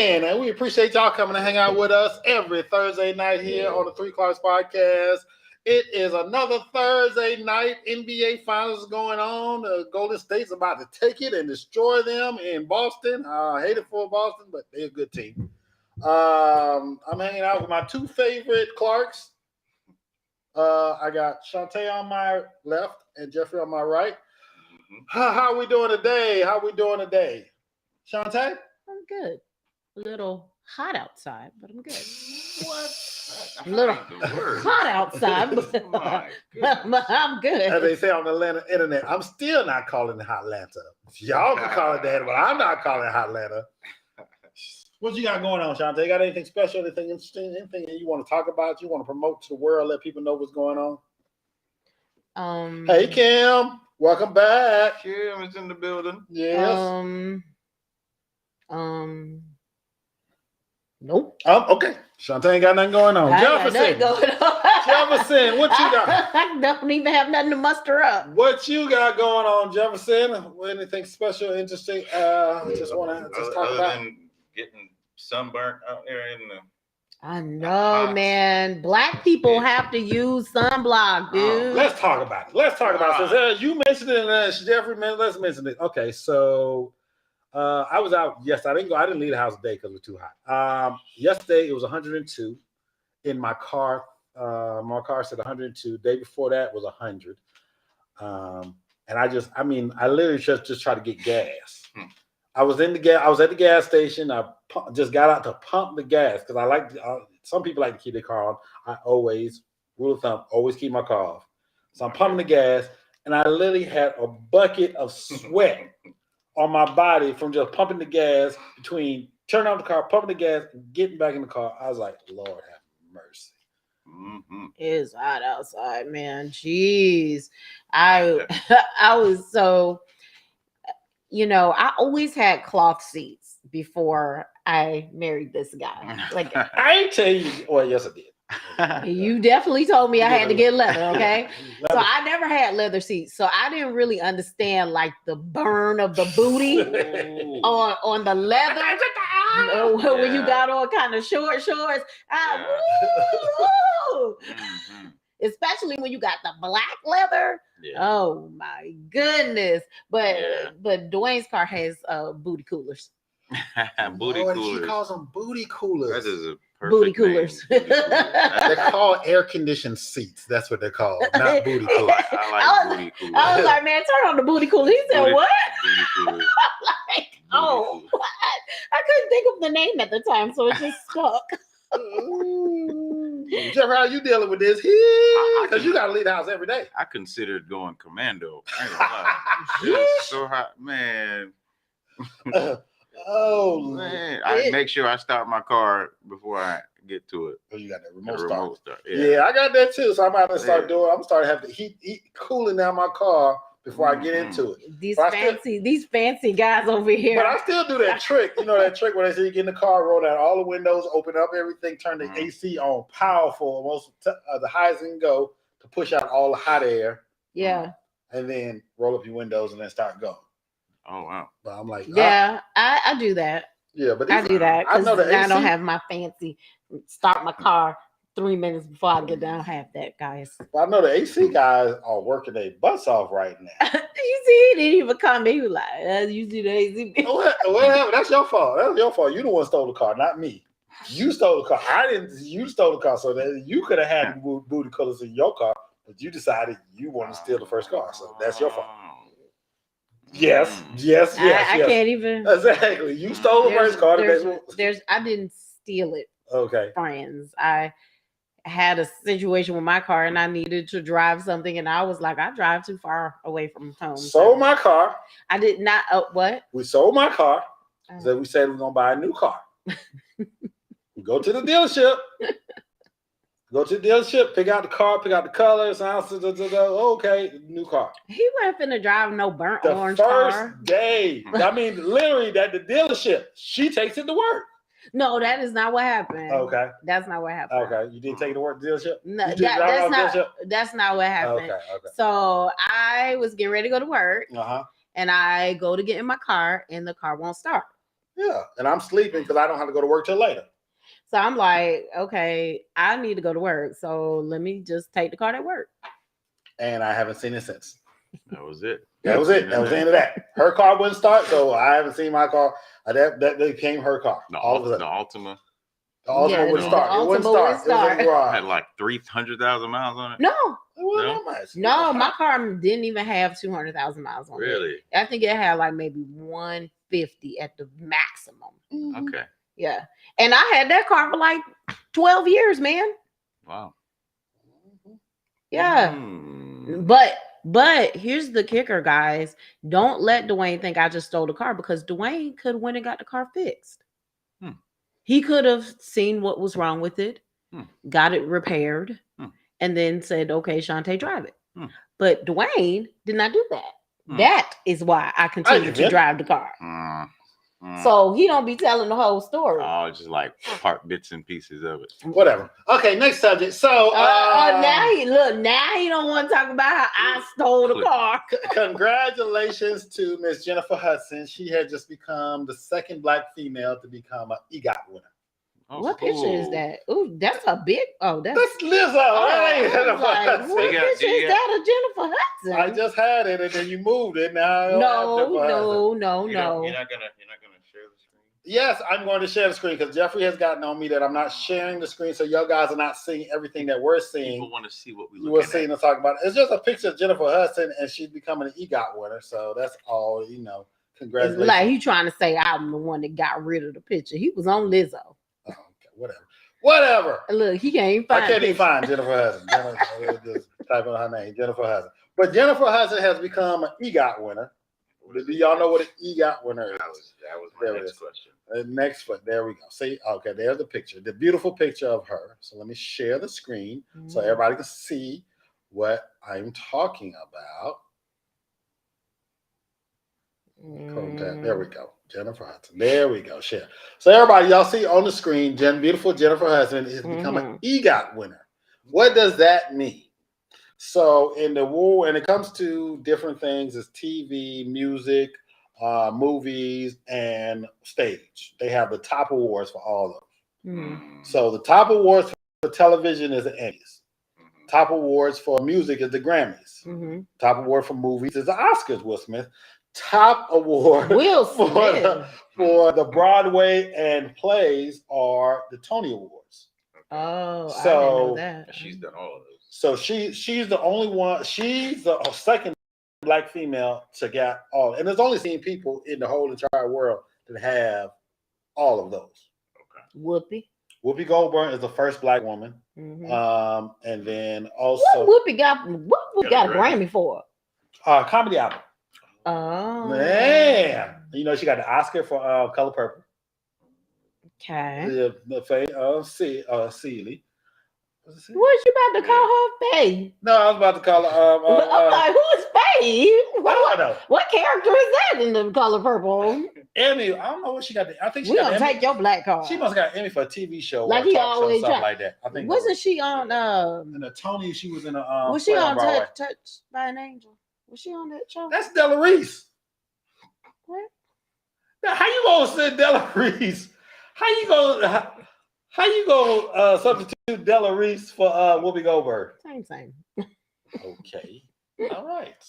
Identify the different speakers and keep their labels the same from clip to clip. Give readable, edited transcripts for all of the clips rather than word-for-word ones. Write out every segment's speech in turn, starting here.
Speaker 1: again, and we appreciate y'all coming to hang out with us every Thursday night here on the Three Clarks podcast. It is another Thursday night. NBA Finals going on. Golden State's about to take it and destroy them in Boston. I hate it for Boston, but they're a good team. I'm hanging out with my two favorite Clarks. I got Shantae on my left and Jeffrey on my right. How are we doing today? Shantae?
Speaker 2: I'm good. A little hot outside, but I'm good.
Speaker 3: What?
Speaker 2: A little hot outside, but I'm good.
Speaker 1: As they say on the internet, I'm still not calling it Hotlanta. Y'all can call it that, but I'm not calling it Hotlanta. What you got going on, Shantae? Got anything special, anything interesting, anything you want to talk about, you want to promote to the world, let people know what's going on? Hey, Kim. Welcome back.
Speaker 3: Kim is in the building.
Speaker 1: Yes.
Speaker 2: Nope.
Speaker 1: Okay. Shantae ain't got nothing going on. Jefferson, what you got?
Speaker 2: I don't even have nothing to muster up.
Speaker 1: What you got going on, Jefferson? Anything special, interesting? Just want to talk about.
Speaker 3: Other than getting sunburnt out there in the.
Speaker 2: I know, man. Black people have to use sunblock, dude.
Speaker 1: Let's talk about it. Since you mentioned it, and Jeffrey, man, let's mention it. Okay, so I was out yesterday. I didn't leave the house today because it was too hot. Yesterday it was 102 in my car. My car said 102. Day before that was 100. And I literally just tried to get gas. I was at the gas station. I just got out to pump the gas because I like. Some people like to keep their car on. I always, rule of thumb, always keep my car off. So I'm pumping the gas, and I literally had a bucket of sweat on my body from just pumping the gas. Between turning off the car, pumping the gas, and getting back in the car, I was like, Lord have mercy.
Speaker 3: Mm-hmm.
Speaker 2: It's hot outside, man. Jeez, I was so. I always had cloth seats before I married this guy. Like
Speaker 1: I ain't tell you. Well, yes, I did.
Speaker 2: You definitely told me I had to get leather, okay? So I never had leather seats. So I didn't really understand like the burn of the booty on the leather. When you got on kind of short shorts. Especially when you got the black leather. Yeah. Oh my goodness. But Dwayne's car has booty coolers.
Speaker 1: She calls them booty coolers.
Speaker 3: That is a
Speaker 2: booty coolers.
Speaker 1: They're called air conditioned seats. That's what they're called, not booty coolers.
Speaker 3: I like booty coolers.
Speaker 2: I was like, man, turn on the booty cooler. He said, what?
Speaker 3: Booty coolers.
Speaker 2: What? I couldn't think of the name at the time, so it just stuck.
Speaker 1: Jeff, how you dealing with this? Because you got to leave the house every day.
Speaker 3: I considered going commando. It's so hot, man. Man! I make sure I start my car before I get to it.
Speaker 1: Oh, you got that remote start. Yeah, I got that too. So I'm about to start doing. I'm starting to have the heat cooling down my car before I get into it.
Speaker 2: These fancy guys over here.
Speaker 1: But I still do that trick. You know that trick where they say you get in the car, roll down all the windows, open up everything, turn the AC on powerful, almost the highest it can go to push out all the hot air.
Speaker 2: Yeah.
Speaker 1: And then roll up your windows and then start going.
Speaker 3: Oh wow!
Speaker 1: But I'm like,
Speaker 2: I do that.
Speaker 1: Yeah, but
Speaker 2: I do that because I don't have my fancy start my car 3 minutes before I get down. I have that, guys.
Speaker 1: Well, I know the AC guys are working their butts off right now.
Speaker 2: You see, he didn't even come. He was like, "You see the AC?"
Speaker 1: What happened? That's your fault. That's your fault. You the one stole the car, not me. You stole the car. I didn't. You stole the car, so that you could have had booty colors in your car, but you decided you wanted to steal the first car, so that's your fault. Yes.
Speaker 2: I can't even.
Speaker 1: Exactly. You stole the first car.
Speaker 2: I didn't steal it.
Speaker 1: Okay.
Speaker 2: Friends. I had a situation with my car and I needed to drive something and I was like, I drive too far away from home.
Speaker 1: Sold my car.
Speaker 2: I did not. What?
Speaker 1: We sold my car. So we said we're going to buy a new car. We go to the dealership. Pick out the car, pick out the colors. Okay, new car.
Speaker 2: He wasn't finna drive no burnt orange car.
Speaker 1: The first day. I mean, literally, at the dealership, she takes it to work.
Speaker 2: No, that is not what happened.
Speaker 1: Okay.
Speaker 2: That's not what happened.
Speaker 1: Okay. You didn't take it to work dealership?
Speaker 2: No, that's not what happened. Okay. So I was getting ready to go to work.
Speaker 1: Uh-huh.
Speaker 2: And I go to get in my car and the car won't start.
Speaker 1: Yeah, and I'm sleeping because I don't have to go to work till later.
Speaker 2: So I'm like, okay, I need to go to work. So let me just take the car to work.
Speaker 1: And I haven't seen it since.
Speaker 3: That was it.
Speaker 1: That was it. That was the end of that. Her car wouldn't start, so I haven't seen my car. That became her car.
Speaker 3: The
Speaker 1: all of a sudden.
Speaker 3: Altima
Speaker 1: The Altima wouldn't start. It wouldn't start. It was in the garage.
Speaker 3: had like 300,000 miles on it.
Speaker 2: No.
Speaker 1: It wasn't that much.
Speaker 2: No, my car didn't even have 200,000 miles on it.
Speaker 3: Really?
Speaker 2: I think it had like maybe 150 at the maximum.
Speaker 1: Mm-hmm.
Speaker 3: Okay.
Speaker 2: Yeah. And I had that car for like 12 years, man.
Speaker 3: Wow.
Speaker 2: Yeah. But here's the kicker, guys. Don't let Dwayne think I just stole the car, because Dwayne could have went and got the car fixed. He could have seen what was wrong with it, got it repaired, and then said, okay, Shantae, drive it. But Dwayne did not do that. That is why I continue to drive the car. So he don't be telling the whole story.
Speaker 3: Oh, just like part bits and pieces of it.
Speaker 1: Whatever. Okay, next subject. So
Speaker 2: now he don't want to talk about how I stole the car.
Speaker 1: Congratulations to Miss Jennifer Hudson. She had just become the second Black female to become an EGOT winner.
Speaker 3: Oh,
Speaker 2: what picture is that? Ooh, that's a big. Oh, that's
Speaker 1: Lizzo.
Speaker 2: What picture is that of Jennifer Hudson?
Speaker 1: I just had it, and then you moved it. Now
Speaker 2: no.
Speaker 3: You're not gonna share the screen.
Speaker 1: Yes, I'm going to share the screen because Jeffrey has gotten on me that I'm not sharing the screen, so y'all guys are not seeing everything that we're seeing.
Speaker 3: People want to see what we
Speaker 1: you were seeing and talking about. It's just a picture of Jennifer Hudson, and she's becoming an EGOT winner. So that's all. Congratulations.
Speaker 2: It's like he trying to say I'm the one that got rid of the picture. He was on Lizzo.
Speaker 1: Whatever.
Speaker 2: Look, he can't even find.
Speaker 1: I can't even find Jennifer Hudson. Just type in her name, Jennifer Hudson. But Jennifer Hudson has become an EGOT winner. Do y'all know what an EGOT winner is?
Speaker 3: That was my next question.
Speaker 1: There we go. See, okay, there's the picture, the beautiful picture of her. So let me share the screen so everybody can see what I'm talking about. There we go. Jennifer Hudson. There we go. Share. So everybody, y'all see on the screen, beautiful Jennifer Hudson is becoming an EGOT winner. What does that mean? So in the war, when it comes to different things, it's TV, music, movies, and stage. They have the top awards for all of them. So the top awards for television is the Emmys. Top awards for music is the Grammys. Top award for movies is the Oscars, Will Smith. Top award for the Broadway and plays are the Tony Awards.
Speaker 2: Oh,
Speaker 1: so
Speaker 2: I didn't know that.
Speaker 3: She's done all of those.
Speaker 1: So she's the only one. She's the second Black female to get all. And there's only seen people in the whole entire world that have all of those.
Speaker 3: Okay.
Speaker 1: Whoopi Goldberg is the first Black woman. And then also
Speaker 2: what Whoopi got a Grammy for?
Speaker 1: Comedy album.
Speaker 2: Oh
Speaker 1: man! She got the Oscar for Color Purple.
Speaker 2: Okay.
Speaker 1: The Faye Seeley.
Speaker 2: What you about to call her Faye?
Speaker 1: No, I was about to call her.
Speaker 2: I'm like, who is Faye?
Speaker 1: I don't know.
Speaker 2: What character is that in The Color Purple?
Speaker 1: Emmy. I don't know what she got. I think she
Speaker 2: we
Speaker 1: got
Speaker 2: gonna take your black card.
Speaker 1: She must have got Emmy for a TV show,
Speaker 2: like
Speaker 1: or
Speaker 2: he
Speaker 1: talk
Speaker 2: always
Speaker 1: show, something like that. I think.
Speaker 2: Wasn't she on?
Speaker 1: In the Tony, she was in a.
Speaker 2: Was she on Touched by an Angel? Was she on that show?
Speaker 1: That's Della Reese.
Speaker 2: What?
Speaker 1: Now, how you gonna say Della Reese? How you gonna substitute Della Reese for Whoopi Goldberg?
Speaker 2: Same.
Speaker 1: Okay. All right.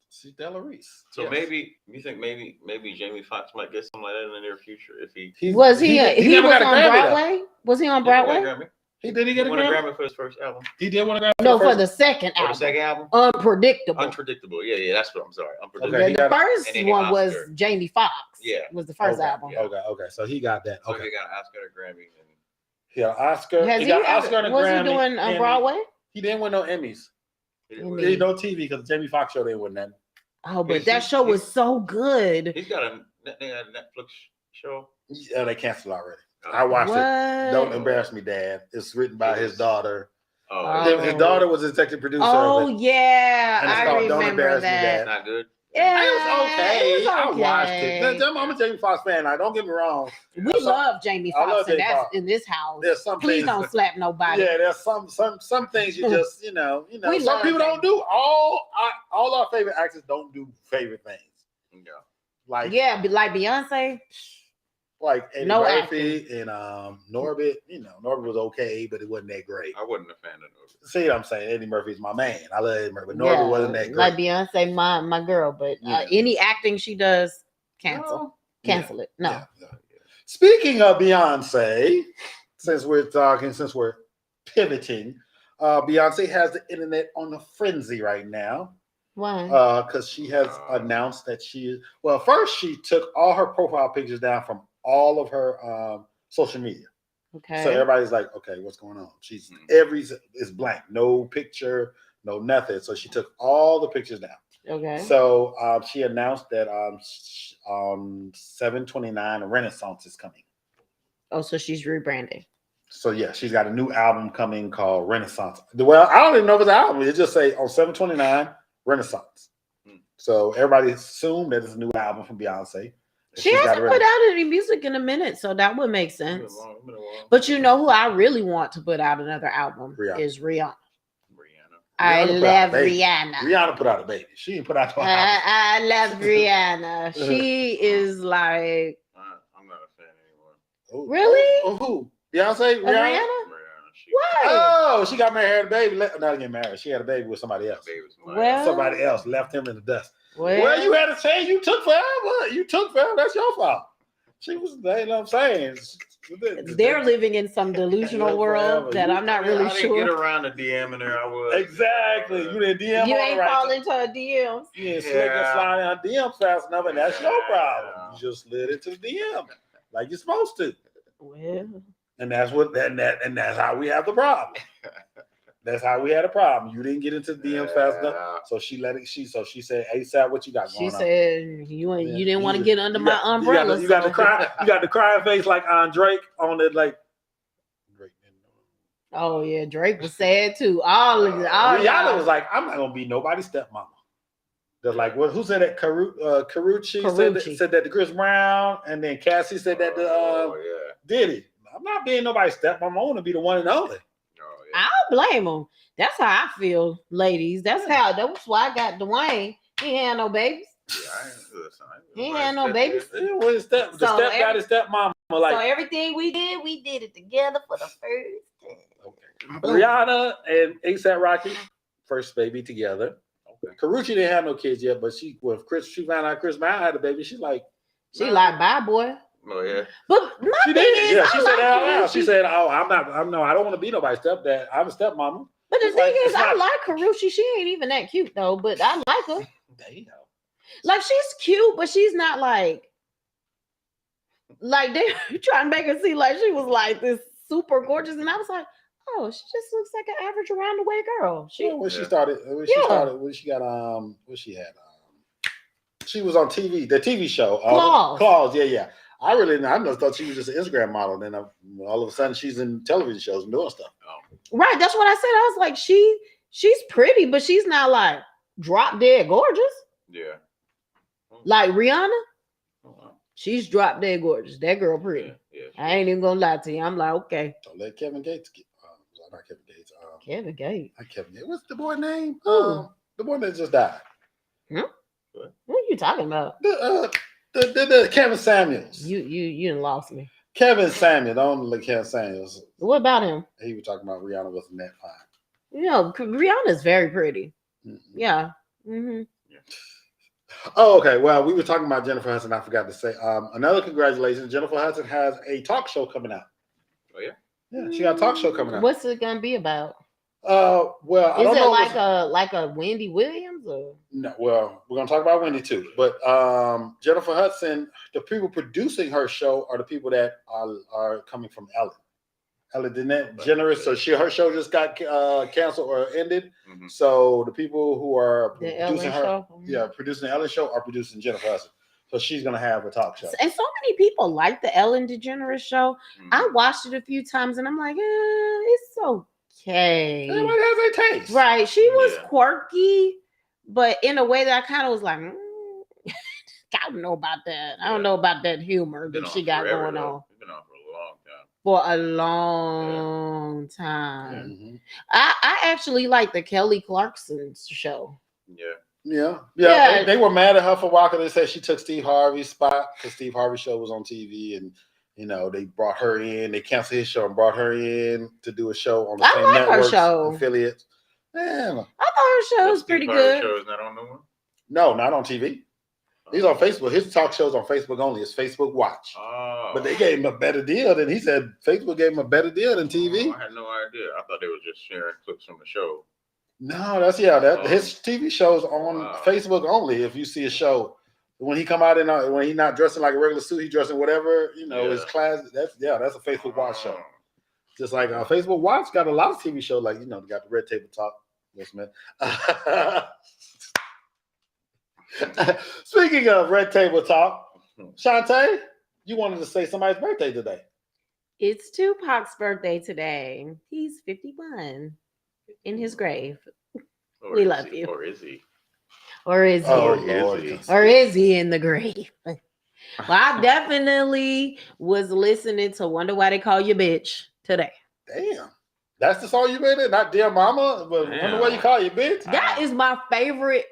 Speaker 1: See Della Reese.
Speaker 3: So maybe you think maybe Jamie Foxx might get something like that in the near future if he
Speaker 2: was he
Speaker 1: never
Speaker 2: was
Speaker 1: got a
Speaker 2: on
Speaker 1: Grammy,
Speaker 2: Broadway? Was he on Broadway?
Speaker 1: He did. He get a
Speaker 3: won a
Speaker 1: Grammy?
Speaker 3: Grammy for his first album.
Speaker 1: He did win a Grammy.
Speaker 2: No, for the second album.
Speaker 3: For the second album.
Speaker 2: Unpredictable.
Speaker 3: Yeah. That's what I'm sorry. Unpredictable.
Speaker 1: Okay,
Speaker 2: the first one was
Speaker 3: Oscar.
Speaker 2: Jamie Foxx.
Speaker 3: Yeah,
Speaker 2: was the first album.
Speaker 3: Yeah.
Speaker 1: Okay. So he got that.
Speaker 3: So
Speaker 1: Okay.
Speaker 3: he got an Oscar and a Grammy.
Speaker 1: He got an Oscar.
Speaker 2: Has
Speaker 1: he got an Oscar and a
Speaker 2: was
Speaker 1: Grammy.
Speaker 2: He doing on Broadway?
Speaker 1: He didn't win no Emmys. He didn't no TV because Jamie Foxx show didn't win that.
Speaker 2: Oh, but that show was so good.
Speaker 3: He's got a Netflix show.
Speaker 1: Yeah, they canceled already. I watched it. Don't embarrass me, Dad. It's written by his daughter. His daughter was executive producer.
Speaker 2: Oh yeah, I
Speaker 1: Don't
Speaker 2: remember
Speaker 1: embarrass
Speaker 2: that.
Speaker 1: Me, Dad.
Speaker 3: It's not good.
Speaker 2: Yeah,
Speaker 1: it was okay.
Speaker 2: It was
Speaker 1: I
Speaker 2: okay.
Speaker 1: watched it. I'm a Jamie Foxx fan. Now, don't get me wrong.
Speaker 2: We love Jamie Foxx, and that's in this house.
Speaker 1: There's some
Speaker 2: Please
Speaker 1: things,
Speaker 2: don't slap nobody.
Speaker 1: Yeah, there's some things you just
Speaker 2: We
Speaker 1: some people don't do. All our favorite actors don't do favorite things.
Speaker 3: Yeah.
Speaker 2: Like Beyonce.
Speaker 1: like Eddie
Speaker 2: No
Speaker 1: Murphy and Norbit. You know, Norbit was okay, but it wasn't that great.
Speaker 3: I wasn't a fan of Norbit.
Speaker 1: See what I'm saying? Eddie Murphy's my man. I love Eddie Murphy, but Norbit wasn't that great.
Speaker 2: Like Beyonce, my girl, but any acting she does, cancel it. No.
Speaker 1: Yeah. Speaking of Beyonce, since we're pivoting, Beyonce has the internet on a frenzy right now.
Speaker 2: Why?
Speaker 1: Because she has announced that first she took all her profile pictures down from all of her social media.
Speaker 2: Okay.
Speaker 1: So everybody's like, okay, what's going on? She's is blank, no picture, no nothing. So she took all the pictures down.
Speaker 2: Okay.
Speaker 1: So she announced that on 7/29 Renaissance is coming.
Speaker 2: Oh, so she's rebranding.
Speaker 1: So yeah, she's got a new album coming called Renaissance. Well, I don't even know if it's an album. It just say on 7/29 Renaissance. So everybody assumed that it's a new album from Beyonce.
Speaker 2: She hasn't put out any music in a minute, so that would make sense. But you know who I really want to put out another album is Rihanna. I love Rihanna.
Speaker 1: Rihanna put out a baby. She didn't put out.
Speaker 2: I love Rihanna. She is like.
Speaker 3: I'm not a fan anymore.
Speaker 2: Really?
Speaker 1: Who? Beyonce? Rihanna?
Speaker 2: Why?
Speaker 1: Oh, she got married, had a baby. Not get married. She had a baby with somebody else. Somebody else left him in the dust. Well, you had to say you took forever. You took forever. That's your fault. She was, you know what I'm saying?
Speaker 2: They're living in some delusional world that I'm not really sure.
Speaker 3: I didn't get around the DM in there. I was.
Speaker 1: Exactly. You didn't DM.
Speaker 2: You ain't fall into her DMs.
Speaker 1: You ain't slid and slide in her DM fast enough, and that's your problem. You just slid into the DM like you're supposed to.
Speaker 2: Well.
Speaker 1: And that's that's how we have the problem. That's how we had a problem. You didn't get into the DM fast enough, so she let it. She said, "ASAP, what you got going on?"
Speaker 2: She said, "You didn't want to get under my umbrella."
Speaker 1: You got the cry. You got the crying face like on Drake on it, like.
Speaker 2: Oh yeah, Drake was sad too. Rihanna
Speaker 1: was like, "I'm not gonna be nobody's stepmama." They're like, "Well, who said that?" Carucci said that to Chris Brown, and then Cassie said that to Diddy. I'm not being nobody's stepmom. I want to be the one and only.
Speaker 2: I don't blame him. That's how I feel, ladies. That's why I got Dwayne. He ain't had no babies. He ain't had no babies.
Speaker 1: The step got his stepmama. Like,
Speaker 2: so everything we did it together for the first time.
Speaker 1: Okay. Rihanna and ASAP Rocky, first baby together. Okay. Carucci didn't have no kids yet, but she found out Chris Brown had a baby. She like
Speaker 2: bye boy.
Speaker 3: Oh yeah.
Speaker 2: But my thing is,
Speaker 1: she said that out loud. She said, "Oh, I don't want to be nobody's stepdad. I'm a stepmama."
Speaker 2: But the thing is, I like Carucci. She ain't even that cute though, but I like her.
Speaker 1: Damn.
Speaker 2: Like she's cute, but she's not like they're trying to make her seem like she was like this super gorgeous, and I was like, oh, she just looks like an average around the way girl. She was on TV, the TV show. Claws, yeah. I just thought she was just an Instagram model. Then all of a sudden she's in television shows and doing stuff. Right, that's what I said. I was like, she's pretty, but she's not like drop dead gorgeous.
Speaker 3: Yeah.
Speaker 2: Like Rihanna, she's drop dead gorgeous. That girl pretty. Yeah. I ain't even gonna lie to you. I'm like, okay.
Speaker 1: Don't let Kevin Gates get. Not Kevin Gates.
Speaker 2: Kevin Gates.
Speaker 1: Not Kevin Gates. What's the boy name? The one that just died.
Speaker 2: What are you talking about?
Speaker 1: The Kevin Samuels.
Speaker 2: You done lost me.
Speaker 1: Kevin Samuels. Don't look Kevin Samuels.
Speaker 2: What about him?
Speaker 1: He was talking about Rihanna wasn't that fine.
Speaker 2: You know, Rihanna's very pretty. Mm-hmm. Yeah. Mm-hmm.
Speaker 1: Oh, okay. Well, we were talking about Jennifer Hudson. I forgot to say another congratulations. Jennifer Hudson has a talk show coming out.
Speaker 3: Oh yeah.
Speaker 1: Yeah, she got a talk show coming out.
Speaker 2: What's it gonna be about?
Speaker 1: Well, I don't know.
Speaker 2: Is it like a Wendy Williams or?
Speaker 1: No. Well, we're gonna talk about Wendy too, but Jennifer Hudson, the people producing her show are the people that are coming from Ellen. Ellen DeGeneres. So her show just got canceled or ended. Mm-hmm. So the people who are producing producing the Ellen show are producing Jennifer Hudson. So she's gonna have a talk show.
Speaker 2: And so many people like the Ellen DeGeneres show. Mm-hmm. I watched it a few times and I'm like, it's okay.
Speaker 1: Everybody has their taste.
Speaker 2: Right. She was quirky, but in a way that I kind of was like, I don't know about that. I don't know about that humor that she got going on.
Speaker 3: It's been on for a long time.
Speaker 2: For a long time. Mm-hmm. I actually like the Kelly Clarkson's show.
Speaker 3: Yeah.
Speaker 2: Yeah.
Speaker 1: They were mad at her for walking. They said she took Steve Harvey's spot because Steve Harvey's show was on TV, and they brought her in. They canceled his show and brought her in to do a show on the same networks, affiliates. Man,
Speaker 2: I thought her show was pretty good.
Speaker 3: Show is not on no one?
Speaker 1: No, not on TV. He's on Facebook. His talk show's on Facebook only. It's Facebook Watch.
Speaker 3: Oh.
Speaker 1: But they gave him a better deal than he said. Facebook gave him a better deal than TV.
Speaker 3: I had no idea. I thought they were just sharing clips from the show.
Speaker 1: No, his TV show's on Facebook only. If you see a show, when he come out when he not dressing like a regular suit, he dressing whatever his class. That's a Facebook Watch show. Just like Facebook Watch got a lot of TV shows like they got the Red Table Talk. Yes, man. Speaking of Red Table Talk, Shantae, you wanted to say somebody's birthday today.
Speaker 2: It's Tupac's birthday today. He's 51 in his grave. We love you.
Speaker 3: Or is he?
Speaker 2: Or is he? Or is he in the grave? Well, I definitely was listening to Wonder Why They Call You Bitch today.
Speaker 1: Damn. That's the song you made it? Not Dear Mama, but Wonder Why You Call You Bitch?
Speaker 2: That is my favorite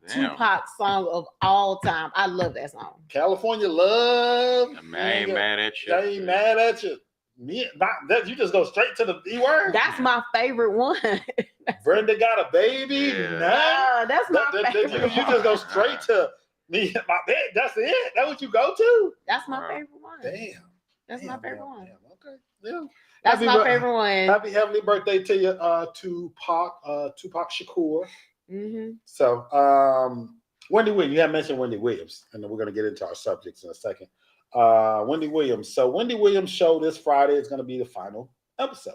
Speaker 2: Tupac song of all time. I love that song.
Speaker 1: California Love.
Speaker 3: I ain't mad at you.
Speaker 1: I ain't mad at you. You just go straight to the B word.
Speaker 2: That's my favorite one.
Speaker 1: Brenda Got a Baby.
Speaker 3: Yeah.
Speaker 1: Nah,
Speaker 2: that's my favorite.
Speaker 1: You just go straight to me. My bed. That's it. That's what you go to.
Speaker 2: That's my favorite one.
Speaker 1: Damn.
Speaker 2: That's my favorite one.
Speaker 1: Okay. Yeah.
Speaker 2: That's my favorite one.
Speaker 1: Happy heavenly birthday to you, Tupac Shakur.
Speaker 2: Mm-hmm.
Speaker 1: So, Wendy Williams. You have mentioned Wendy Williams, and then we're going to get into our subjects in a second. Wendy Williams. So, Wendy Williams' show this Friday is going to be the final episode.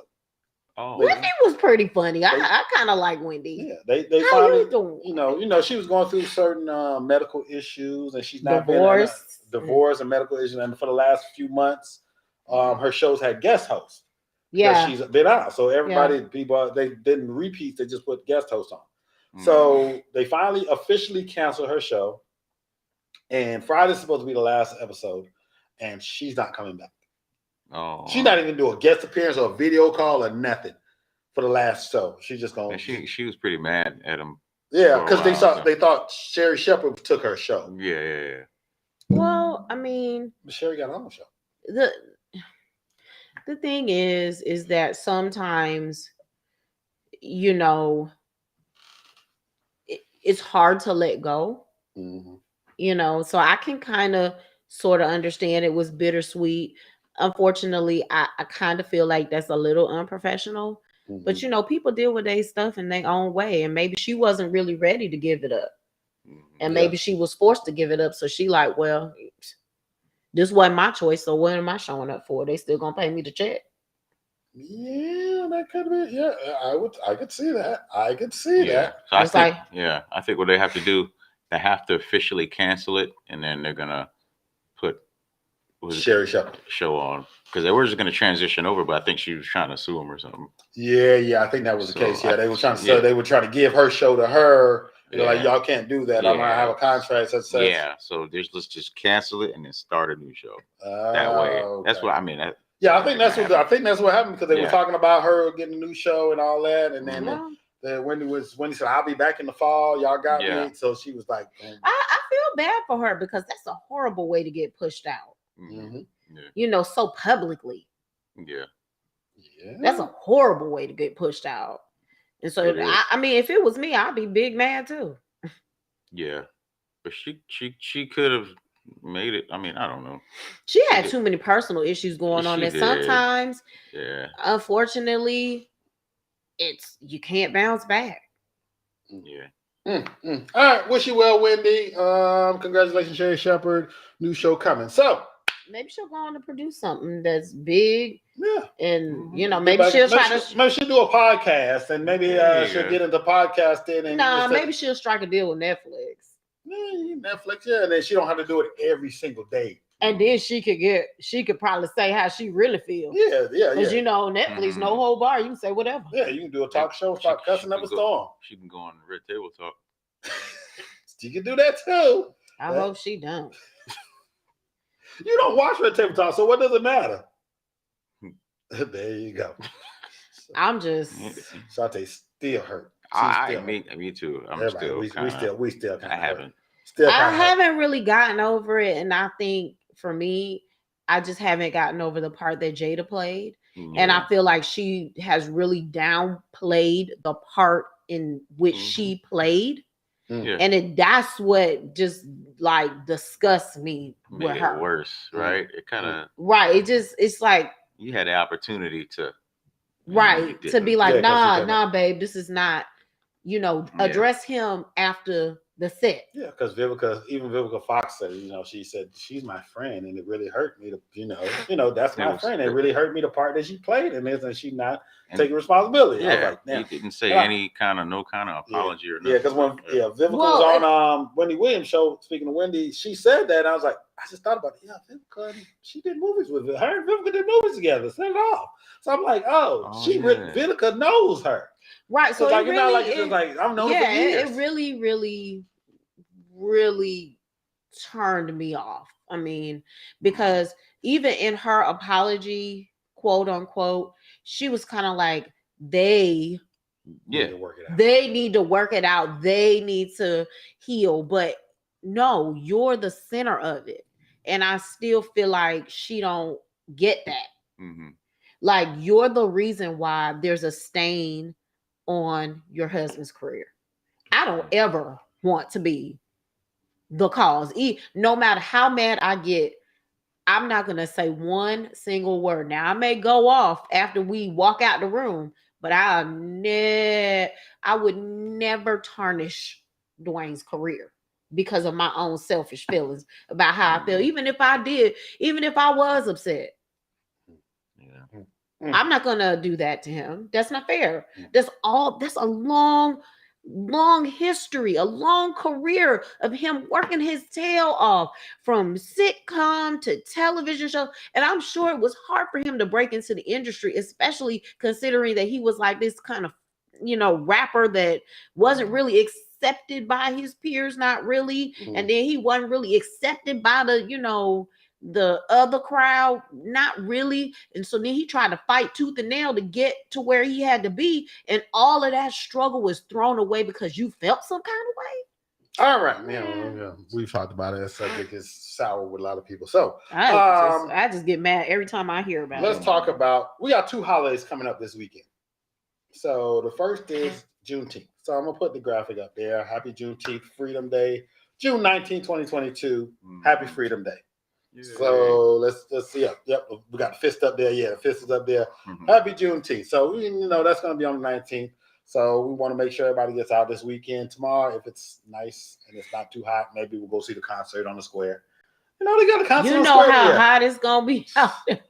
Speaker 3: Oh,
Speaker 2: Wendy was pretty funny. I kind of like Wendy.
Speaker 1: Yeah, they
Speaker 2: How
Speaker 1: finally,
Speaker 2: you doing?
Speaker 1: she was going through certain medical issues, and she's not
Speaker 2: divorce
Speaker 1: and medical issues. And for the last few months, her shows had guest hosts.
Speaker 2: Yeah,
Speaker 1: she's been out, so people they didn't repeat; they just put guest hosts on. So they finally officially canceled her show, and Friday's supposed to be the last episode, and she's not coming back.
Speaker 3: Oh,
Speaker 1: she's not even doing a guest appearance or a video call or nothing for the last show. She's just going.
Speaker 3: She was pretty mad at him.
Speaker 1: Yeah, because they thought Sherry Shepherd took her show.
Speaker 3: Yeah.
Speaker 2: Well, I mean,
Speaker 1: but Sherry got on the show.
Speaker 2: The thing is that sometimes, it's hard to let go.
Speaker 1: Mm-hmm.
Speaker 2: So I can kind of sort of understand it was bittersweet. Unfortunately, I kind of feel like that's a little unprofessional. Mm-hmm. But people deal with their stuff in their own way, and maybe she wasn't really ready to give it up, and maybe she was forced to give it up. So she like, well, this wasn't my choice, so what am I showing up for? They still gonna pay me the check.
Speaker 1: Yeah, that could be. Yeah, I could see that. I could see that.
Speaker 3: So I think what they have to do, they have to officially cancel it, and then they're gonna put
Speaker 1: Sherry Shepherd
Speaker 3: show on, because they were just gonna transition over, but I think she was trying to sue him or something.
Speaker 1: Yeah, I think that was the case. Yeah, they were trying to. So they were trying to give her show to her. They're like, y'all can't do that. I'm gonna have a contract that says.
Speaker 3: Yeah, so let's just cancel it and then start a new show. That way, that's what I mean.
Speaker 1: Yeah, I think that's what happened, because they were talking about her getting a new show and all that, and then Wendy said, "I'll be back in the fall. Y'all got me." So she was like,
Speaker 2: I feel bad for her, because that's a horrible way to get pushed out.
Speaker 1: Mm-hmm.
Speaker 2: So publicly.
Speaker 3: Yeah.
Speaker 2: That's a horrible way to get pushed out. And so I mean, if it was me, I'd be big mad too.
Speaker 3: Yeah, but she could have made it. I mean, I don't know.
Speaker 2: She had too many personal issues going on, and sometimes, unfortunately, you can't bounce back.
Speaker 1: Yeah. All right. Wish you well, Wendy. Congratulations, Sherry Shepherd. New show coming. So
Speaker 2: maybe she'll go on to produce something that's big.
Speaker 1: Yeah.
Speaker 2: And maybe she'll
Speaker 1: maybe she'll do a podcast, and maybe she'll get into podcasting. And
Speaker 2: maybe she'll strike a deal with Netflix.
Speaker 1: Netflix, and then she don't have to do it every single day.
Speaker 2: And then she could probably say how she really feels.
Speaker 1: Yeah.
Speaker 2: Because Netflix, no whole bar, you can say whatever.
Speaker 1: Yeah, you can do a talk show, start cussing up a storm.
Speaker 3: She can go on Red Table Talk.
Speaker 1: She can do that too.
Speaker 2: I hope she don't.
Speaker 1: You don't watch Red Table Talk, so what does it matter? There you go.
Speaker 2: I'm just
Speaker 1: Shantae still hurt.
Speaker 3: Me too. I'm still
Speaker 1: we still kind
Speaker 3: I
Speaker 1: of
Speaker 3: haven't.
Speaker 2: I haven't really gotten over it, and I think for me, I just haven't gotten over the part that Jada played, and I feel like she has really downplayed the part in which she played, and that's what just like disgusts me
Speaker 3: made
Speaker 2: with
Speaker 3: it
Speaker 2: her.
Speaker 3: worse, right? It kind of
Speaker 2: right. It's like
Speaker 3: you had the opportunity to
Speaker 2: to be like, nah, babe, this is not. Address him after the set.
Speaker 1: Yeah, because Vivica Fox said, she said she's my friend, and it really hurt me to, that's my friend. It really hurt me the part that she played in this, and she not taking responsibility.
Speaker 3: Yeah,
Speaker 1: I was like,
Speaker 3: damn. You didn't say no kind of apology or nothing.
Speaker 1: Yeah, because when Vivica was on Wendy Williams' show, speaking of Wendy, she said that, and I was like, I just thought about it. Yeah, Vivica, she did movies with her. Her and Vivica did movies together. Set it off. So I'm like, Vivica knows her.
Speaker 2: Right. So
Speaker 1: like,
Speaker 2: it's
Speaker 1: not like it's just like I've known her for years.
Speaker 2: It really, really, really turned me off. I mean, because even in her apology, quote unquote, she was kind of like, they need to work it out. They need to work it out. They need to heal. But no, you're the center of it. And I still feel like she don't get that. Mm-hmm. Like, you're the reason why there's a stain on your husband's career. I don't ever want to be the cause. No matter how mad I get, I'm not going to say one single word. Now, I may go off after we walk out the room, but I would never tarnish Dwayne's career because of my own selfish feelings about how I feel. Even if I was upset. Yeah. I'm not gonna do that to him. That's not fair. That's a long history, a long career of him working his tail off from sitcom to television show. And I'm sure it was hard for him to break into the industry, especially considering that he was like this kind of, rapper that wasn't really accepted by his peers, not really. And then he wasn't really accepted by the other crowd, not really. And so then he tried to fight tooth and nail to get to where he had to be, and all of that struggle was thrown away because you felt some kind of way.
Speaker 1: All right, we've talked about it. That subject is sour with a lot of people. So
Speaker 2: I just get mad every time I hear about it.
Speaker 1: Let's talk about, we got 2 holidays coming up this weekend. So the first is Juneteenth. So I'm gonna put the graphic up there. Happy Juneteenth, Freedom Day, June 19, 2022. Happy Freedom Day. Yeah. So let's see. Yep, we got the fist up there. Yeah, the fist is up there. Happy Juneteenth. So that's going to be on the 19th. So we want to make sure everybody gets out this weekend. Tomorrow, if it's nice and it's not too hot, maybe we'll go see the concert on the square. They got a concert. On the square.
Speaker 2: How hot it's going to be out there.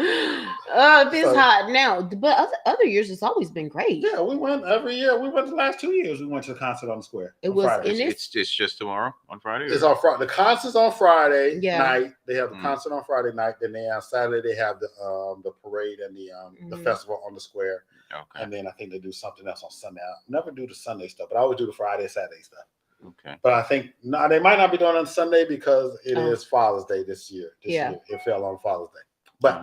Speaker 2: If it's hot now, but other years it's always been great.
Speaker 1: Yeah, we went every year. We went the last 2 years. We went to the concert on the square.
Speaker 2: It was
Speaker 1: Friday.
Speaker 3: It's just tomorrow on Friday.
Speaker 1: It's on Friday. The concert's on Friday night. They have the concert on Friday night. Then on Saturday they have the parade and the festival on the square. Okay. And then I think they do something else on Sunday. I never do the Sunday stuff, but I always do the Friday, Saturday stuff. Okay. But I think they might not be doing it on Sunday because it is Father's Day this year. Year it fell on Father's Day. But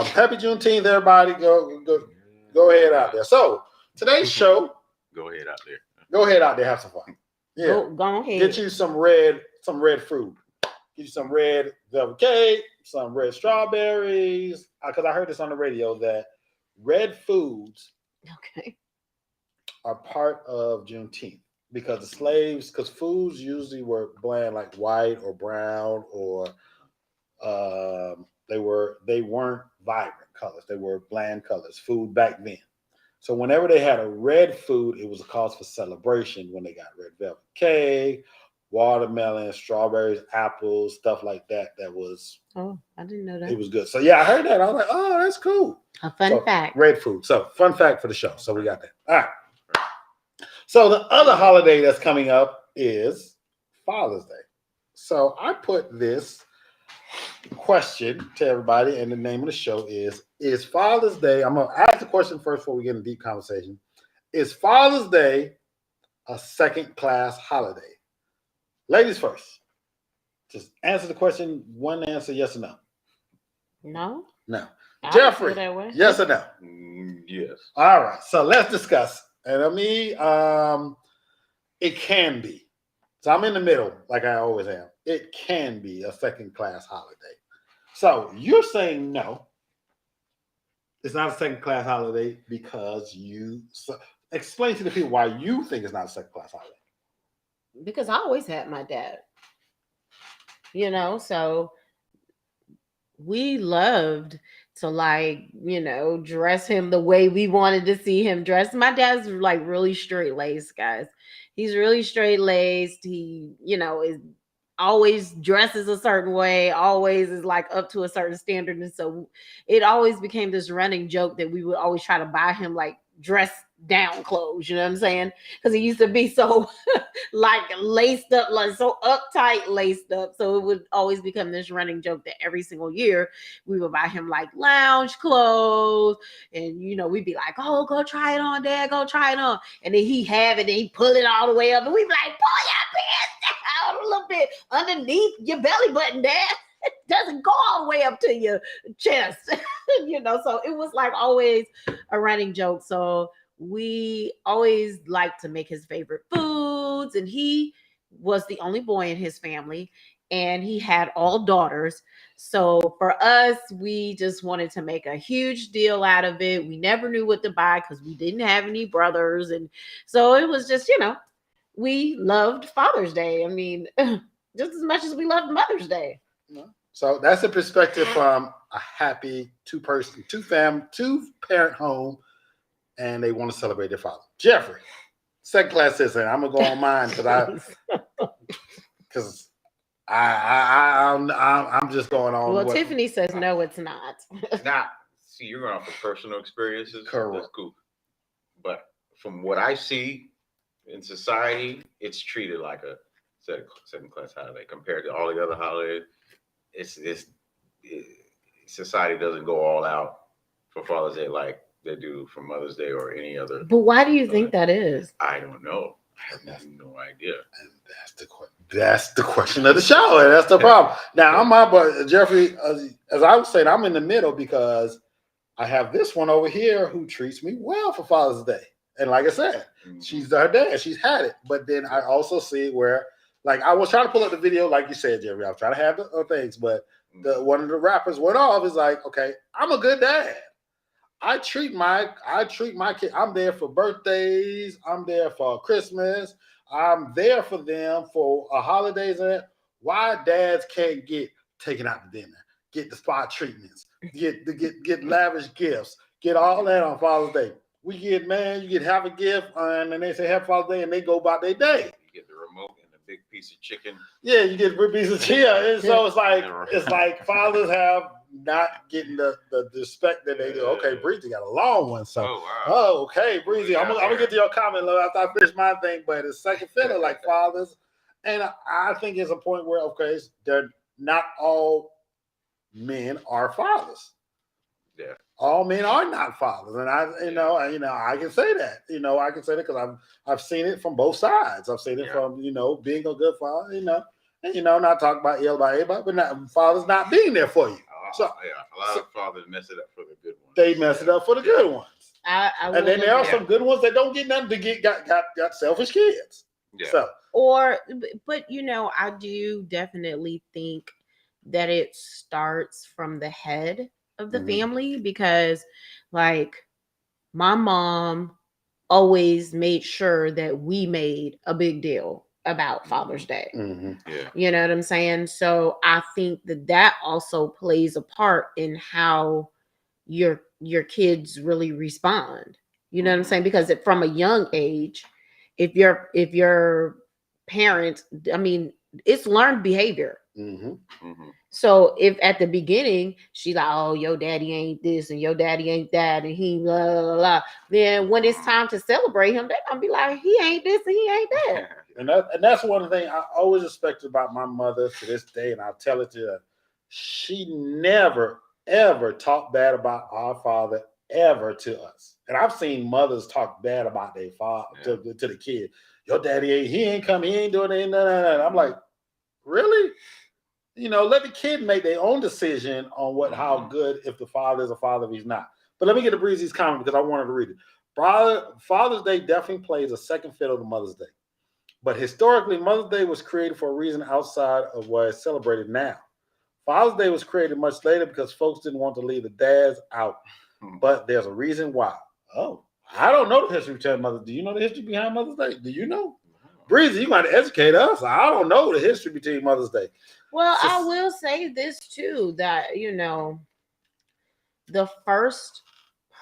Speaker 1: happy Juneteenth, everybody. Go ahead out there. So today's show.
Speaker 3: Go ahead out there.
Speaker 1: Go ahead out there. Have some fun. Yeah.
Speaker 2: Go ahead.
Speaker 1: Get you some red fruit. Get you some red velvet cake, some red strawberries. Because I heard this on the radio that red foods are part of Juneteenth because the slaves, because foods usually were bland, like white or brown or they weren't vibrant colors. They were bland colors, food back then. So whenever they had a red food, it was a cause for celebration when they got red velvet cake, watermelon, strawberries, apples, stuff like that. That was...
Speaker 2: Oh, I didn't know that.
Speaker 1: It was good. So yeah, I heard that. I was like, oh, that's cool.
Speaker 2: A fun fact.
Speaker 1: Red food. So fun fact for the show. So we got that. All right. So the other holiday that's coming up is Father's Day. So I put this question to everybody, and the name of the show is Father's Day. I'm going to ask the question first before we get into deep conversation. Is Father's Day a second-class holiday? Ladies first. Just answer the question. One answer, yes or no.
Speaker 2: No.
Speaker 1: No. Jeffrey, yes or no?
Speaker 3: Yes.
Speaker 1: All right. So let's discuss. And it can be. So I'm in the middle, like I always am. It can be a second-class holiday. So you're saying no, it's not a second-class holiday because you. So explain to the people why you think it's not a second-class holiday.
Speaker 2: Because I always had my dad. So we loved to dress him the way we wanted to see him dressed. My dad's like really straight laced, guys. He's really straight laced. He, is always dresses a certain way, always is like up to a certain standard. And so it always became this running joke that we would always try to buy him like dress down clothes, you know what I'm saying? Because he used to be so like laced up, like so uptight laced up. So it would always become this running joke that every single year we would buy him like lounge clothes. And we'd be like, oh, go try it on, Dad, go try it on. And then he have it and he pull it all the way up. And we'd be like, pull your pants down a little bit underneath your belly button, Dad. It doesn't go all the way up to your chest. So it was like always a running joke. So we always liked to make his favorite foods, and he was the only boy in his family, and he had all daughters. So for us, we just wanted to make a huge deal out of it. We never knew what to buy because we didn't have any brothers, and so it was just, we loved Father's Day. I mean, just as much as we loved Mother's Day.
Speaker 1: So that's a perspective from a happy two-parent home, and they want to celebrate their father. Jeffrey, second-class citizen. I'm gonna go on mine because I'm just going on.
Speaker 2: Well, Tiffany says no, it's not.
Speaker 3: See, you're going off of personal experiences.
Speaker 1: Correct.
Speaker 3: That's cool. But from what I see in society, it's treated like a second-class holiday compared to all the other holidays. Society doesn't go all out for Father's Day like they do for Mother's Day or any other.
Speaker 2: But why do you think that is?
Speaker 3: I don't know. I have no idea.
Speaker 1: And that's the question of the show, and that's the problem. Now, but Jeffrey, as I was saying, I'm in the middle because I have this one over here who treats me well for Father's Day, and like I said, she's her dad. She's had it, but then I also see where. Like I was trying to pull up the video, like you said, Jerry. I was trying to have the things, but one of the rappers went off. Is like, okay, I'm a good dad. I treat my kid. I'm there for birthdays. I'm there for Christmas. I'm there for them for holidays. And why dads can't get taken out to dinner, get the spa treatments, get lavish gifts, get all that on Father's Day. We get you get have a gift, and then they say Happy Father's Day, and they go about their day.
Speaker 3: You get the remote. Big piece of chicken.
Speaker 1: Yeah, you get a big piece of chicken. And so it's like fathers have not getting the respect that they do. Okay, Breezy got a long one. So okay, Breezy. I'm gonna get to your comment after I finish my thing, but it's second fiddle like fathers. And I think it's a point where they're not all men are fathers.
Speaker 3: Yeah.
Speaker 1: All men are not fathers, and I can say that. I can say that because I've seen it from both sides. I've seen it from being a good father, and not talking about ill by anybody, but fathers not being there for you.
Speaker 3: A lot of fathers mess it up for the good ones.
Speaker 1: They mess it up for the good ones,
Speaker 2: and
Speaker 1: then there are some good ones that don't get nothing to got selfish kids.
Speaker 3: Yeah.
Speaker 1: So
Speaker 2: but I do definitely think that it starts from the head of the family, because like my mom always made sure that we made a big deal about Father's Day.
Speaker 3: Yeah.
Speaker 2: You know what I'm saying? So I think that also plays a part in how your kids really respond. You know what I'm saying? Because from a young age, if your parent, I mean, it's learned behavior. So if at the beginning she's like, oh, your daddy ain't this and your daddy ain't that, and he blah, blah, blah, then when it's time to celebrate him, they're gonna be like, he ain't this and he ain't that.
Speaker 1: And that's one thing I always respect about my mother to this day, and I'll tell it to her. She never ever talked bad about our father ever to us. And I've seen mothers talk bad about their father to the kid. Your daddy ain't come, he ain't doing anything. No. I'm like, really? Let the kid make their own decision on how good, if the father is a father, if he's not. But let me get to Breezy's comment because I wanted to read it. Father's Day definitely plays a second fiddle to Mother's Day. But historically, Mother's Day was created for a reason outside of what is celebrated now. Father's Day was created much later because folks didn't want to leave the dads out. But there's a reason why. Oh, I don't know the history behind Mother's Day. Do you know the history behind Mother's Day? Do you know? Breezy, you got to educate us. I don't know the history between Mother's Day.
Speaker 2: Well, I will say this too, that, the first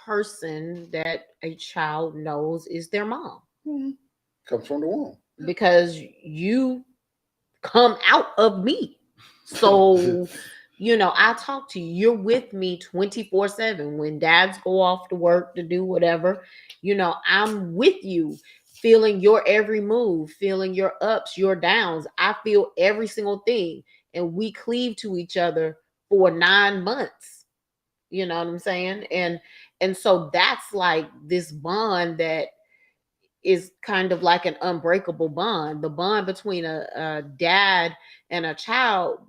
Speaker 2: person that a child knows is their mom.
Speaker 1: Mm-hmm. Comes from the womb.
Speaker 2: Because you come out of me. So, I talk to you. You're with me 24/7. When dads go off to work to do whatever, I'm with you, feeling your every move, feeling your ups, your downs. I feel every single thing. And we cleave to each other for 9 months. You know what I'm saying? And so that's like this bond that is kind of like an unbreakable bond. The bond between a dad and a child,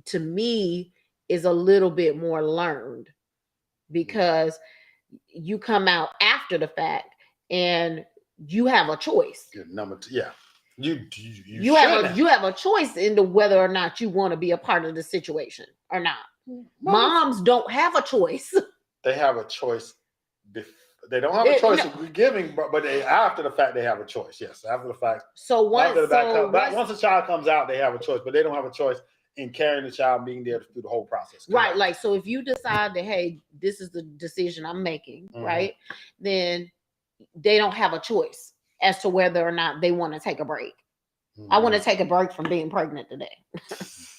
Speaker 2: to me, is a little bit more learned, because you come out after the fact and you have a choice.
Speaker 1: Number two, yeah.
Speaker 2: You have a choice into whether or not you want to be a part of the situation or not. Moms don't have a choice.
Speaker 1: They have a choice. They don't have a choice of giving, but after the fact they have a choice. Yes, after the fact.
Speaker 2: So once
Speaker 1: a child comes out, they have a choice, but they don't have a choice in carrying the child, being there through the whole process.
Speaker 2: Right. Like, so if you decide that, hey, this is the decision I'm making, right, then they don't have a choice as to whether or not they want to take a break. I want to take a break from being pregnant today.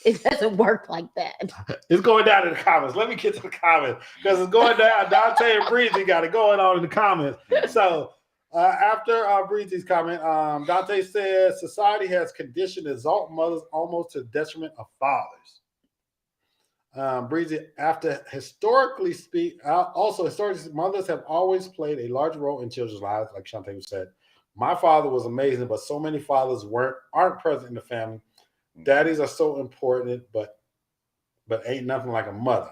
Speaker 2: It doesn't work like that.
Speaker 1: It's going down in the comments. Let me get to the comments because it's going down. Dante and Breezy got it going on in the comments. So after Breezy's comment, Dante says society has conditioned exalt mothers almost to the detriment of fathers. Breezy, historically, mothers have always played a large role in children's lives, like Shantae said. My father was amazing, but so many fathers aren't present in the family. Daddies are so important, but ain't nothing like a mother.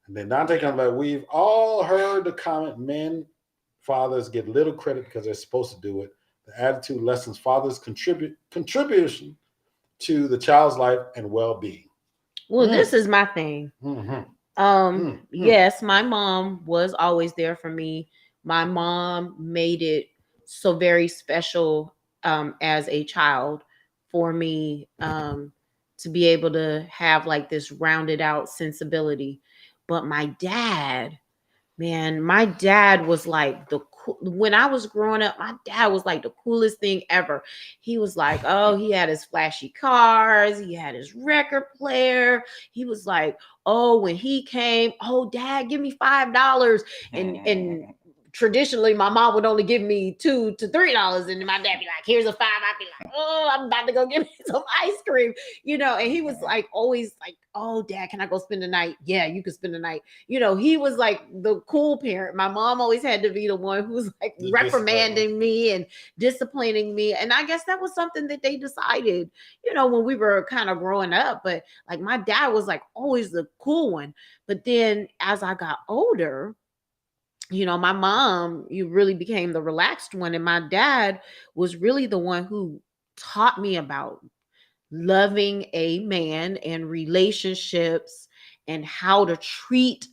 Speaker 1: And then Dante comes back. We've all heard the comment, fathers get little credit because they're supposed to do it. The attitude lessons fathers contribution to the child's life and well-being.
Speaker 2: Well, this is my thing. Yes, my mom was always there for me. My mom made it so very special as a child for me to be able to have like this rounded out sensibility. But my dad was like when I was growing up, my dad was like the coolest thing ever. He was like, he had his flashy cars, he had his record player. He was like, when he came, Dad, give me $5. And traditionally, my mom would only give me $2 to $3, and my dad be like, "Here's a $5." I'd be like, I'm about to go get me some ice cream, And he was like, always like, Dad, can I go spend the night? Yeah, you can spend the night. He was like the cool parent. My mom always had to be the one who was like reprimanding me and disciplining me, and I guess that was something that they decided, when we were kind of growing up. But like my dad was like always the cool one. But then as I got older, my mom, you really became the relaxed one. And my dad was really the one who taught me about loving a man and relationships and how to treat,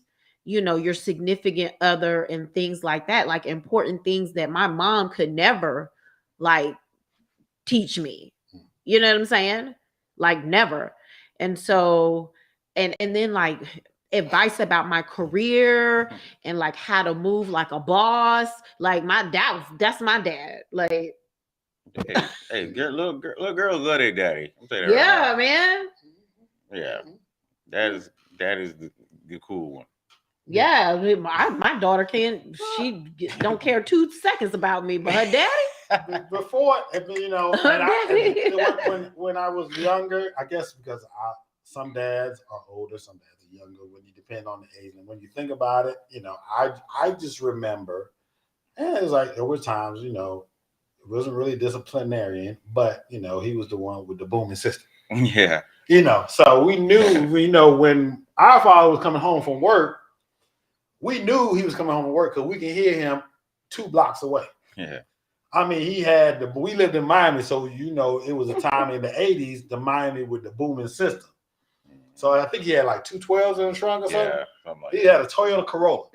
Speaker 2: your significant other and things like that, like important things that my mom could never like teach me. You know what I'm saying? Like never. And so, and then like advice about my career and like how to move like a boss. Like that's my dad. Like,
Speaker 3: hey, little girls love their daddy.
Speaker 2: Yeah, right. Man.
Speaker 3: Yeah, that is the cool one.
Speaker 2: Yeah, my daughter she don't care 2 seconds about me, but her daddy.
Speaker 1: Before, when I was younger, I guess because some dads are older, some dads are younger. When you depend on the age, and when you think about it, I just remember, and it was like there were times, it wasn't really disciplinarian, but he was the one with the booming system.
Speaker 3: Yeah,
Speaker 1: so we knew, when our father was coming home from work, we knew he was coming home from work because we can hear him 2 blocks away.
Speaker 4: Yeah.
Speaker 1: I mean, we lived in Miami, so it was a time in the 80s, the Miami with the booming system. So I think he had like 2 12s in the trunk or something.
Speaker 4: Yeah,
Speaker 1: He had a Toyota Corolla.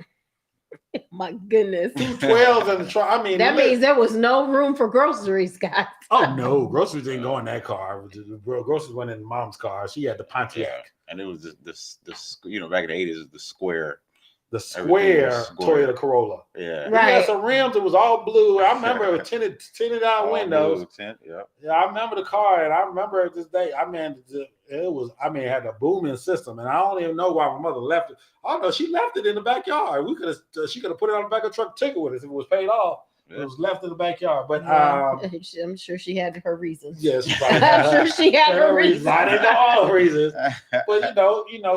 Speaker 2: My goodness.
Speaker 1: 2 12s in the trunk. I mean,
Speaker 2: that means there was no room for groceries, guys.
Speaker 1: Oh no, groceries didn't go in that car. Groceries went in Mom's car. She had the Pontiac.
Speaker 4: Yeah. And it was this back in the 80s, the square
Speaker 1: Toyota Corolla.
Speaker 4: Yeah.
Speaker 2: Right.
Speaker 1: It had some rims. It was all blue. I remember it was tinted out
Speaker 4: All
Speaker 1: windows.
Speaker 4: blue tint, yeah.
Speaker 1: Yeah, I remember the car, and I remember this day. It had a booming system, and I don't even know why my mother left it. I don't know. She left it in the backyard. She could have put it on the back of the truck, ticket with us if it was paid off. Yeah. It was left in the backyard, but
Speaker 2: I'm sure she had her reasons.
Speaker 1: Yes,
Speaker 2: I'm sure she had her reasons.
Speaker 1: I didn't know all the reasons, but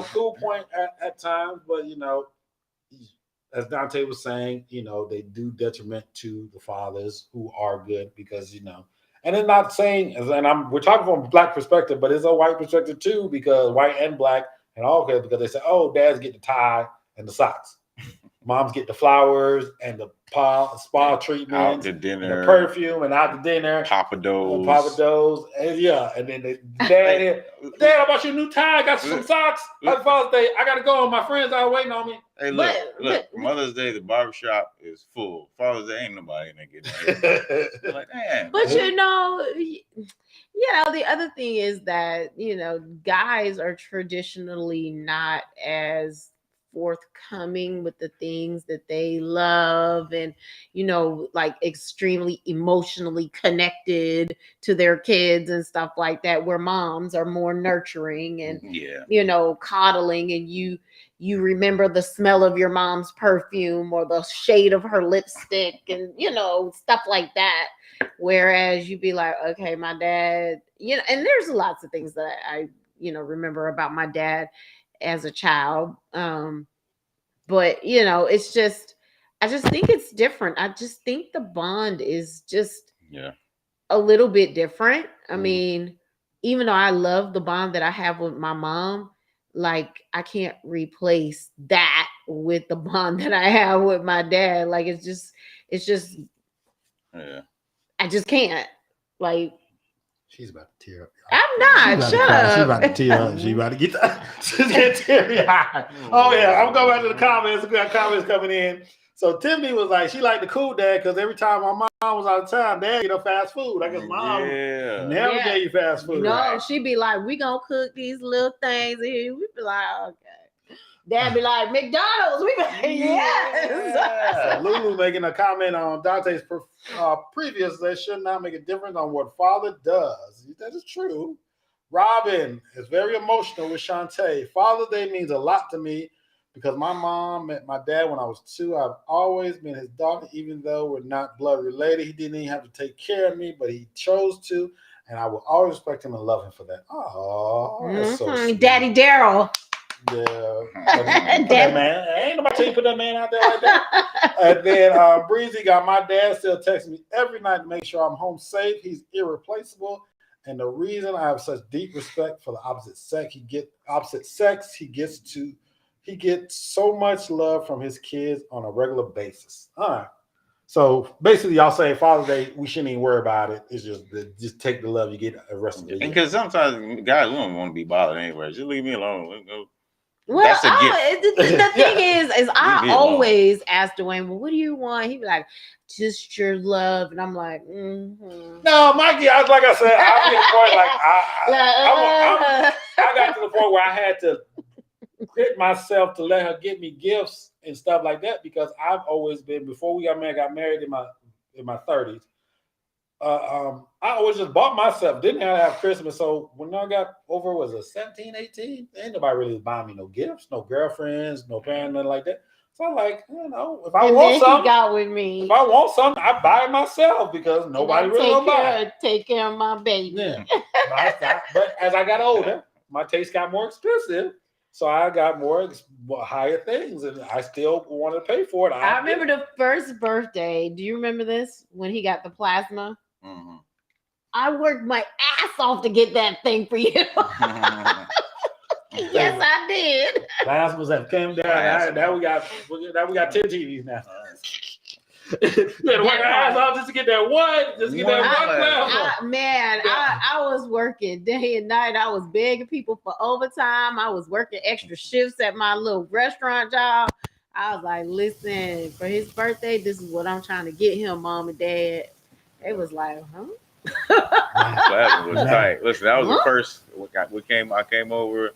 Speaker 1: cool point at times. But as Dante was saying, they do detriment to the fathers who are good because and it's not saying, and we're talking from a Black perspective, but it's a white perspective too, because white and Black and all good, because they say, oh, dads get the tie and the socks. Moms get the flowers and the spa treatment,
Speaker 4: out to dinner,
Speaker 1: the perfume, and out to dinner.
Speaker 4: Papa Do's,
Speaker 1: and then Dad, how about your new tie? I got some socks. Happy Father's Day. I gotta go. My friends are waiting on me.
Speaker 4: Hey, look. Mother's Day, the barbershop is full. Father's Day, ain't nobody in there getting like, damn.
Speaker 2: But the other thing is that guys are traditionally not as forthcoming with the things that they love and like extremely emotionally connected to their kids and stuff like that, where moms are more nurturing and coddling, and you remember the smell of your mom's perfume or the shade of her lipstick and stuff like that, whereas you'd be like, okay, my dad, and there's lots of things that I remember about my dad as a child. But it's just, I just think it's different. I just think the bond is just a little bit different. I mean, even though I love the bond that I have with my mom, like I can't replace that with the bond that I have with my dad. Like it's just I just can't. Like,
Speaker 1: she's about to tear up.
Speaker 2: I'm not. Shut up.
Speaker 1: She's about to tear up. She's about to get she's getting teary-eyed. Oh yeah, I'm going back to the comments. We got comments coming in. So Tiffany was like, she liked the cool dad because every time my mom was out of town, dad get her fast food. I guess mom never gave you fast food.
Speaker 2: No, right? She'd be like, we gonna cook these little things here. We'd be like, okay. Dad be like, McDonald's. We be like, yes.
Speaker 1: So Lulu making a comment on Dante's previous, that should not make a difference on what father does. That is true. Robin is very emotional with Shantae. Father's Day means a lot to me because my mom met my dad when I was 2. I've always been his daughter, even though we're not blood related. He didn't even have to take care of me, but he chose to, and I will always respect him and love him for that. Oh, that's so sweet.
Speaker 2: Daddy Daryl.
Speaker 1: Yeah, that man. Ain't nobody tell you put that man out there like that. And then Breezy got my dad still texting me every night to make sure I'm home safe. He's irreplaceable, and the reason I have such deep respect for the opposite sex, he gets so much love from his kids on a regular basis. All right. So basically, y'all say Father's Day, we shouldn't even worry about it. It's just take the love you get the rest of the year.
Speaker 4: Because sometimes guys, we don't want to be bothered anyway. Just leave me alone.
Speaker 2: Well, the thing is I always ask Dwayne, well, what do you want? He'd be like, just your love. And I'm like,
Speaker 1: No, Mikey, like I said, I got to the point where I had to grit myself to let her get me gifts and stuff like that, because I've always been, before we got married in my 30s. I always just bought myself, didn't have Christmas. So when I got over, was it 17, 18? Ain't nobody really buying me no gifts, no girlfriends, no parents, nothing like that. So I'm like, if I want something, if I want something, I buy it myself because nobody really will buy it.
Speaker 2: Take care of my baby.
Speaker 1: Yeah. But as I got older, my taste got more expensive. So I got more higher things, and I still want to pay for it.
Speaker 2: I remember the first birthday. Do you remember this? When he got the plasma?
Speaker 4: Mm-hmm.
Speaker 2: I worked my ass off to get that thing for you. Yes, I did.
Speaker 1: Last was that came down. Now we got 10 TVs now. You had to work our ass off just to get that one. Just get that one plasma.
Speaker 2: I was working day and night. I was begging people for overtime. I was working extra shifts at my little restaurant job. I was like, listen, for his birthday, this is what I'm trying to get him, Mom and Dad. They was like, huh?
Speaker 4: Plasma was tight. Listen, that was the first. I came over,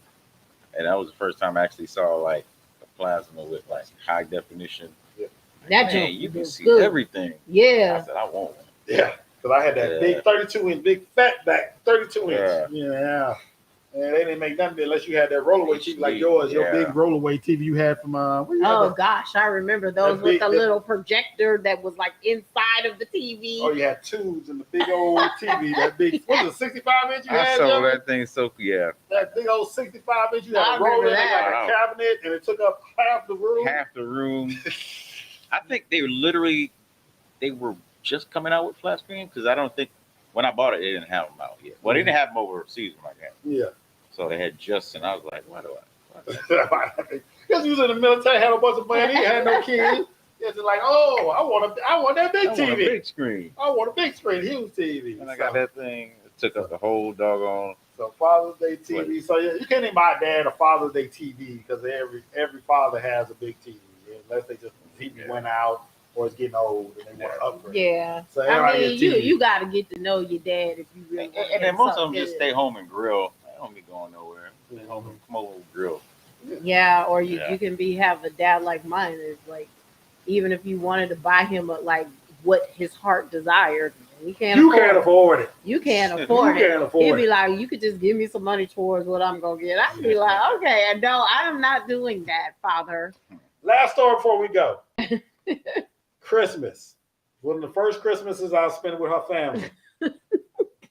Speaker 4: and that was the first time I actually saw like a plasma with like high definition.
Speaker 2: That
Speaker 4: Man, you can see
Speaker 2: good.
Speaker 4: Everything.
Speaker 2: Yeah.
Speaker 4: I said, I want one.
Speaker 1: Yeah, because I had that big 32-inch, big fat back 32-inch. Yeah. And they didn't make nothing unless you had that rollerway TV like yours, your big rollerway TV you had from.
Speaker 2: Gosh, I remember those with the little projector that was like inside of the TV.
Speaker 1: Oh, you had tubes and the big old TV, that big. What was it, 65-inch you had?
Speaker 4: I saw that thing. So yeah.
Speaker 1: That big old 65-inch you had a roller, like a cabinet, and it took up half the room.
Speaker 4: Half the room. I think they were just coming out with flat screen because I don't think when I bought it they didn't have them out yet. Well, they didn't have them overseas like that.
Speaker 1: Yeah.
Speaker 4: So they had just, and I was like, why do
Speaker 1: I? Because he was in the military, had a bunch of money, had no kids. It's just like, oh, I want that big TV.
Speaker 4: Want a big screen.
Speaker 1: I want a big screen, huge TV.
Speaker 4: And I got that thing. It took up the whole doggone.
Speaker 1: So Father's Day TV. So yeah, you can't even buy Dad a Father's Day TV because every father has a big TV unless they just TV went out or it's getting old and they want to upgrade.
Speaker 2: Yeah.
Speaker 1: So
Speaker 2: I mean, you got to get to know your dad if you really.
Speaker 4: And then most of them just stay home and grill. I don't be going nowhere. Stay home and come over and grill.
Speaker 2: Yeah, or you can have a dad like mine. Is like, even if you wanted to buy him like what his heart desired, you can't afford it. You can't afford it. He'd be like, you could just give me some money towards what I'm gonna get. I'd be like, okay, no, I'm not doing that, Father.
Speaker 1: Last story before we go. Christmas. One of the first Christmases I was spending with her family.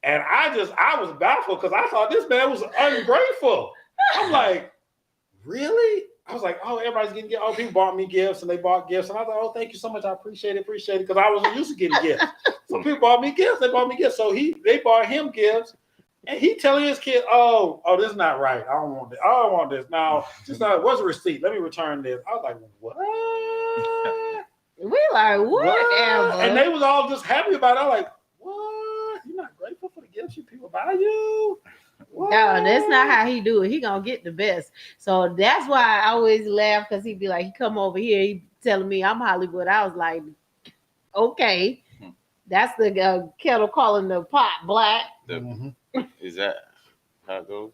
Speaker 1: And I was baffled because I thought this man was ungrateful. I'm like, really? I was like, oh, everybody's getting gifts. Oh, people bought me gifts and they bought gifts. And I thought, oh, thank you so much. I appreciate it. Because I wasn't used to getting gifts. So people bought me gifts. They bought me gifts. So they bought him gifts. And he telling his kid, oh, this is not right. I don't want this. I don't want this. Now, what's the receipt? Let me return this. I was like, what?
Speaker 2: We like, whatever.
Speaker 1: And they was all just happy about it. I'm like, what? You're not grateful for the gifts you people buy you? What?
Speaker 2: No, that's not how he do it. He gonna get the best. So that's why I always laugh because he'd be like, he come over here, he telling me I'm Hollywood. I was like, okay. That's the kettle calling the pot black.
Speaker 4: Is that how it goes?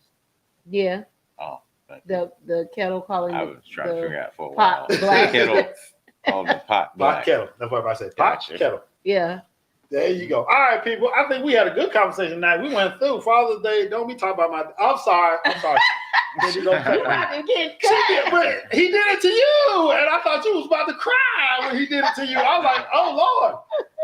Speaker 2: Yeah.
Speaker 4: Oh,
Speaker 2: the kettle calling.
Speaker 4: I was trying to figure out for a
Speaker 2: pot
Speaker 4: while.
Speaker 2: black.
Speaker 4: Kettle called the pot black.
Speaker 1: Pot kettle. That's what I said. Pot kettle.
Speaker 2: Yeah.
Speaker 1: There you go. All right, people. I think we had a good conversation tonight. We went through Father's Day. Don't be talking about I'm sorry.
Speaker 2: You about to get cut.
Speaker 1: But he did it to you, and I thought you was about to cry when he did it to you. I was like, oh Lord.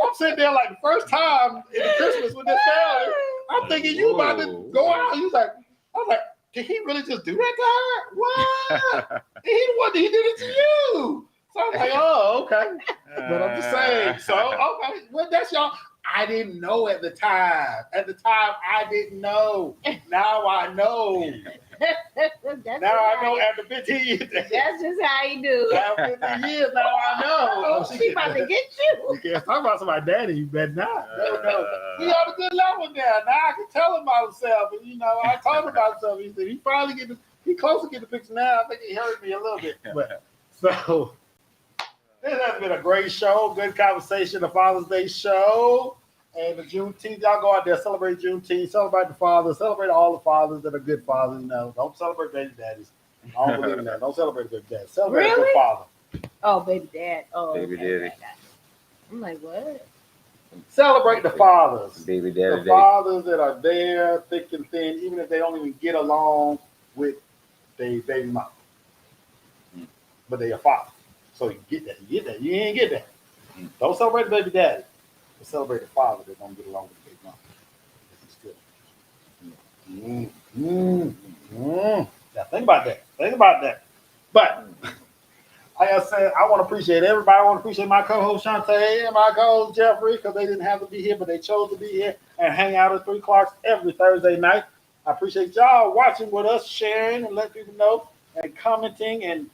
Speaker 1: I'm sitting there like the first time in the Christmas with this family. I'm thinking you about to go out. I was like, did he really just do that to her? What? He did it to you. So I was like, oh, okay. But I'm just saying. So, okay. Well, that's y'all. I didn't know at the time. At the time, I didn't know. Now I know. Now I know after 15 years.
Speaker 2: That's just how you do.
Speaker 1: After 15 years, now I know.
Speaker 2: Oh, she about to get you.
Speaker 1: You can't talk about somebody's daddy. You better not. No. He on a good level now. Now I can tell him about himself. And, I told him about himself. He said he finally he close to get the picture now. I think he hurt me a little bit. But so this has been a great show. Good conversation. The Father's Day show. And the Juneteenth, y'all go out there, celebrate Juneteenth, celebrate the fathers, celebrate all the fathers that are good fathers. Don't celebrate baby daddies. I don't believe in that. Don't celebrate baby daddies. Celebrate a good father.
Speaker 2: Oh, baby dad. Oh,
Speaker 4: baby daddy.
Speaker 2: I'm like, what?
Speaker 1: Celebrate the fathers.
Speaker 4: Baby daddy.
Speaker 1: The fathers that are there, thick and thin, even if they don't even get along with their baby mama. But they are fathers. So you get that. You ain't get that. Don't celebrate the baby daddy. Celebrate the father that don't get along with the big mom. Now think about that. But like I said, I want to appreciate everybody. I want to appreciate my co-host Shantae and my co-host Jeffrey because they didn't have to be here, but they chose to be here and hang out at 3 Clarke's every Thursday night. I appreciate y'all watching with us, sharing, and letting people know, and commenting and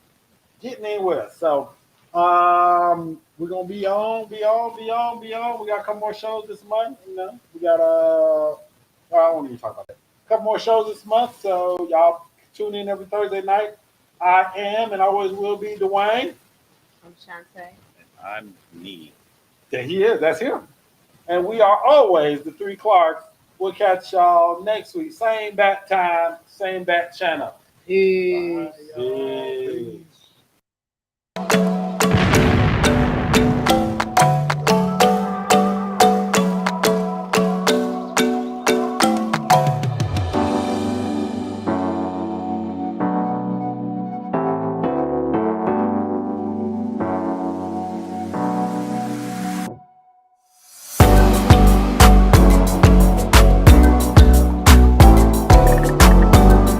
Speaker 1: getting in with us. So we're gonna be on. We got a couple more shows this month. You know, we got well, I won't even talk about that. A couple more shows this month, so y'all tune in every Thursday night. I am and always will be Dwayne.
Speaker 2: I'm Shantae.
Speaker 4: And I'm me.
Speaker 1: There he is. That's him. And we are always the three Clarks. We'll catch y'all next week. Same bat time, same bat channel.
Speaker 2: Peace.
Speaker 1: Peace.